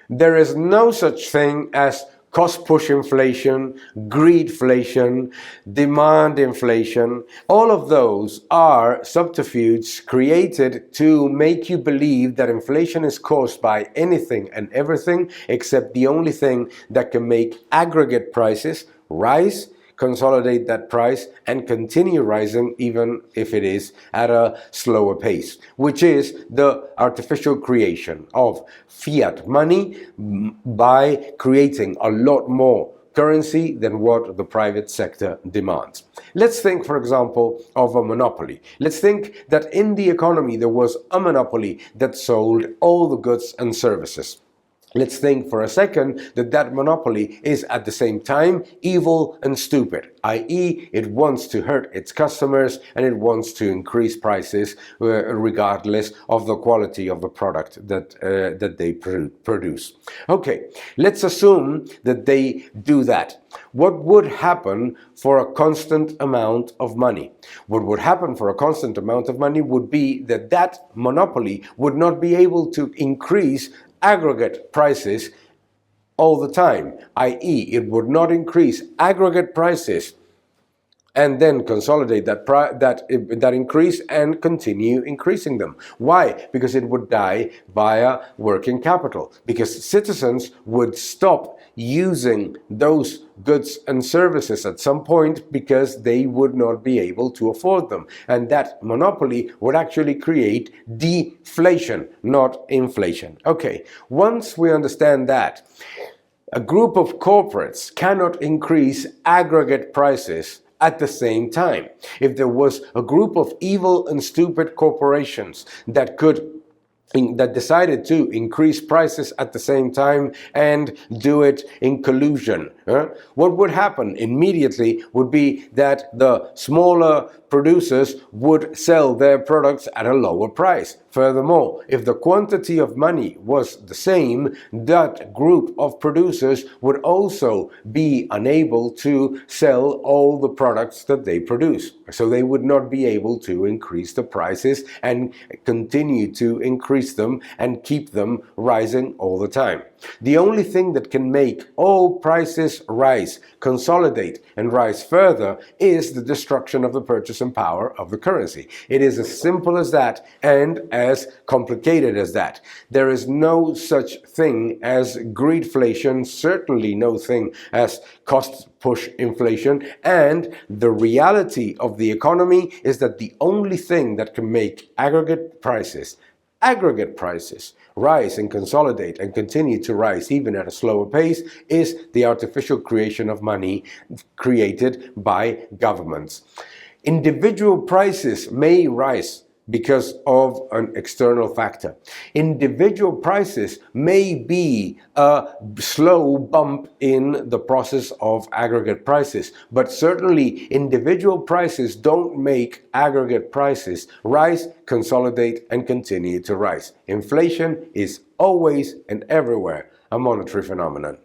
There is no such thing as cost push inflation, greedflation, demand inflation. All of those are subterfuges created to make you believe that inflation is caused by anything and everything except the only thing that can make aggregate prices rise, consolidate that price, and continue rising even if it is at a slower pace, which is the artificial creation of fiat money by creating a lot more currency than what the private sector demands. Let's think, for example, of a monopoly. Let's think that in the economy there was a monopoly that sold all the goods and services. Let's think for a second that that monopoly is at the same time evil and stupid, i.e. it wants to hurt its customers and it wants to increase prices regardless of the quality of the product that they produce. Okay, let's assume that they do that. What would happen for a constant amount of money? What would happen for a constant amount of money would be that that monopoly would not be able to increase aggregate prices all the time, i.e. it would not increase aggregate prices and then consolidate that increase and continue increasing them. Why? Because it would die via working capital, because citizens would stop using those goods and services at some point because they would not be able to afford them. And that monopoly would actually create deflation, not inflation. Okay, once we understand that, a group of corporates cannot increase aggregate prices at the same time. If there was a group of evil and stupid corporations that decided to increase prices at the same time and do it in collusion, what would happen immediately would be that the smaller producers would sell their products at a lower price. Furthermore, if the quantity of money was the same, that group of producers would also be unable to sell all the products that they produce. So they would not be able to increase the prices and continue to increase them and keep them rising all the time. The only thing that can make all prices rise, consolidate, and rise further is the destruction of the purchasing power of the currency. It is as simple as that and as complicated as that. There is no such thing as greedflation, certainly no thing as cost push inflation, and the reality of the economy is that the only thing that can make aggregate prices rise and consolidate and continue to rise even at a slower pace is the artificial creation of money created by governments. Individual prices may rise because of an external factor. Individual prices may be a slow bump in the process of aggregate prices, but certainly individual prices don't make aggregate prices rise, consolidate, and continue to rise. Inflation is always and everywhere a monetary phenomenon.